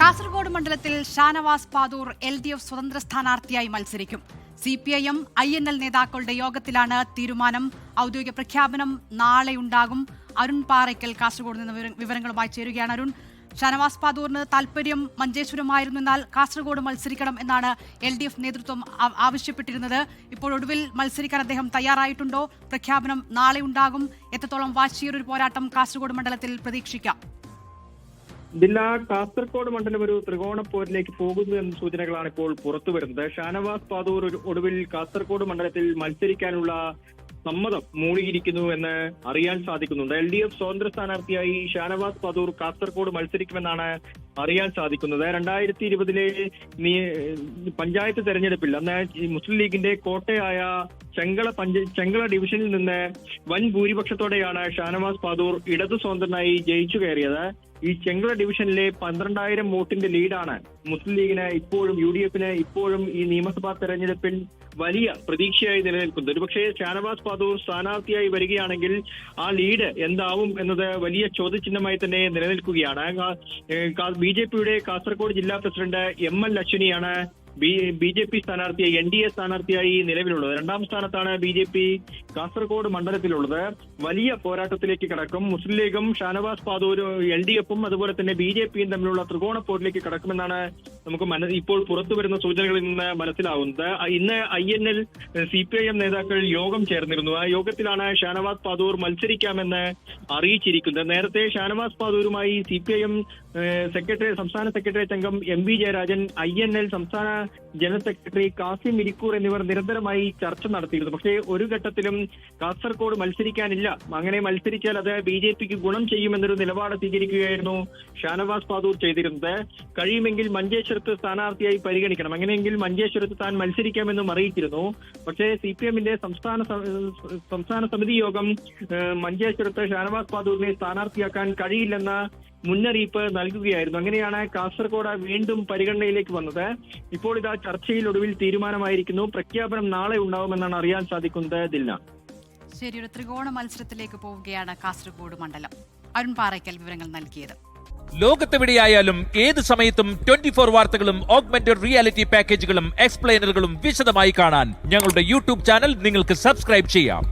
കാസർഗോഡ് മണ്ഡലത്തിൽ ഷാനവാസ് പാദൂർ LDF സ്വതന്ത്ര സ്ഥാനാർത്ഥിയായി മത്സരിക്കും. CPIM INL നേതാക്കളുടെ യോഗത്തിലാണ് തീരുമാനം. ഔദ്യോഗിക പ്രഖ്യാപനം നാളെയുണ്ടാകും. അരുൺ പാറയ്ക്കൽ കാസർഗോഡ് നിന്ന് വിവരങ്ങളുമായി ചേരുകയാണ്. അരുൺ, ഷാനവാസ് പാദൂറിന് താൽപര്യം മഞ്ചേശ്വരമായിരുന്നു, എന്നാൽ കാസർഗോഡ് മത്സരിക്കണം എന്നാണ് LDF നേതൃത്വം ആവശ്യപ്പെട്ടിരുന്നത്. ഇപ്പോൾ ഒടുവിൽ മത്സരിക്കാൻ അദ്ദേഹം തയ്യാറായിട്ടുണ്ടോ? പ്രഖ്യാപനം നാളെ ഉണ്ടാകും. എത്രത്തോളം വാശിയേറിയൊരു പോരാട്ടം കാസർഗോഡ് മണ്ഡലത്തിൽ പ്രതീക്ഷിക്കാം? കാസർഗോഡ് മണ്ഡലം ഒരു ത്രികോണ പോരിലേക്ക് പോകുന്നു എന്ന സൂചനകളാണ് ഇപ്പോൾ പുറത്തു വരുന്നത്. ഷാനവാസ് പാദൂർ ഒടുവിൽ കാസർഗോഡ് മണ്ഡലത്തിൽ മത്സരിക്കാനുള്ള സമ്മതം മൂടിയിരിക്കുന്നു എന്ന് അറിയാൻ സാധിക്കുന്നുണ്ട്. LDF സ്വതന്ത്ര സ്ഥാനാർത്ഥിയായി ഷാനവാസ് പാദൂർ കാസർഗോഡ് മത്സരിക്കുമെന്നാണ് അറിയാൻ സാധിക്കുന്നത്. 2020 പഞ്ചായത്ത് തെരഞ്ഞെടുപ്പിൽ അന്ന് മുസ്ലിം ലീഗിന്റെ കോട്ടയായ ചെങ്കള ഡിവിഷനിൽ നിന്ന് വൻ ഭൂരിപക്ഷത്തോടെയാണ് ഷാനവാസ് പാദൂർ ഇടതു സ്വതന്ത്രനായി ജയിച്ചു കയറിയത്. ഈ ചെങ്കള ഡിവിഷനിലെ 12,000 വോട്ടിന്റെ ലീഡാണ് മുസ്ലിം ലീഗിന് ഇപ്പോഴും UDF ഇപ്പോഴും ഈ നിയമസഭാ തെരഞ്ഞെടുപ്പിൽ വലിയ പ്രതീക്ഷയായി നിലനിൽക്കുന്നത്. ഒരുപക്ഷെ ഷാനവാസ് പാദൂർ സ്ഥാനാർത്ഥിയായി വരികയാണെങ്കിൽ ആ ലീഡ് എന്താവും എന്നത് വലിയ ചോദ്യചിഹ്നമായി തന്നെ നിലനിൽക്കുകയാണ്. BJPയുടെ കാസർഗോഡ് ജില്ലാ പ്രസിഡന്റ് ML അശ്വിനിയാണ് BJP സ്ഥാനാർത്ഥിയായി NDA സ്ഥാനാർത്ഥിയായി നിലവിലുള്ളത്. രണ്ടാം സ്ഥാനത്താണ് BJP കാസർഗോഡ് മണ്ഡലത്തിലുള്ളത്. വലിയ പോരാട്ടത്തിലേക്ക് കടക്കും. മുസ്ലിം ലീഗും ഷാനവാസ് പാദൂരും LDFും അതുപോലെ തന്നെ BJPയും തമ്മിലുള്ള ത്രികോണ പോരിലേക്ക് കടക്കുമെന്നാണ് നമുക്ക് ഇപ്പോൾ പുറത്തു വരുന്ന സൂചനകളിൽ നിന്ന് മനസ്സിലാവുന്നത്. ഇന്ന് INL CPIM നേതാക്കൾ യോഗം ചേർന്നിരുന്നു. ആ യോഗത്തിലാണ് ഷാനവാസ് പാദൂർ മത്സരിക്കാമെന്ന് അറിയിച്ചിരിക്കുന്നത്. നേരത്തെ ഷാനവാസ് പാദൂരുമായി CPIM സംസ്ഥാന സെക്രട്ടേറിയറ്റ് അംഗം MV ജയരാജൻ, INL സംസ്ഥാന ജനറൽ സെക്രട്ടറി കാസിം ഇരിക്കൂർ എന്നിവർ നിരന്തരമായി ചർച്ച നടത്തിയിരുന്നു. പക്ഷേ ഒരു ഘട്ടത്തിലും കാസർഗോഡ് മത്സരിക്കാനില്ല, അങ്ങനെ മത്സരിച്ചാൽ അത് BJPക്ക് ഗുണം ചെയ്യുമെന്നൊരു നിലപാട് സ്വീകരിക്കുകയായിരുന്നു ഷാനവാസ് പാദൂർ ചെയ്തിരുന്നത്. കഴിയുമെങ്കിൽ മഞ്ചേശ്വരത്ത് സ്ഥാനാർത്ഥിയായി പരിഗണിക്കണം, അങ്ങനെയെങ്കിൽ മഞ്ചേശ്വരത്ത് താൻ മത്സരിക്കാമെന്നും അറിയിച്ചിരുന്നു. പക്ഷേ CPMന്റെ സംസ്ഥാന സമിതി യോഗം മഞ്ചേശ്വരത്ത് ഷാനവാസ് പാദൂരിനെ സ്ഥാനാർത്ഥിയാക്കാൻ കഴിയില്ലെന്ന മുന്നറിയിപ്പ് നൽകുകയായിരുന്നു. അങ്ങനെയാണ് കാസർഗോഡ് വീണ്ടും പരിഗണനയിലേക്ക് വന്നത്. ഇപ്പോൾ ഇതാ ചർച്ചയിൽ ഒടുവിൽ തീരുമാനമായിരിക്കുന്നു. പ്രഖ്യാപനം നാളെ ഉണ്ടാവുമെന്നാണ് അറിയാൻ സാധിക്കുന്നത്. ശരി, ഒരു ത്രികോണ മത്സരത്തിലേക്ക് പോവുകയാണ് കാസർഗോഡ് മണ്ഡലം. അരുൺ പാറയ്ക്കൽ വിവരങ്ങൾ നൽകിയത്. ലോകത്തെവിടെയായാലും ഏത് സമയത്തും 24 വാർത്തകളും ഓഗ്മെന്റഡ് റിയാലിറ്റി പാക്കേജുകളും എക്സ്പ്ലെയിനറുകളും വിശദമായി കാണാൻ ഞങ്ങളുടെ YouTube ചാനൽ നിങ്ങൾക്ക് സബ്സ്ക്രൈബ് ചെയ്യാം.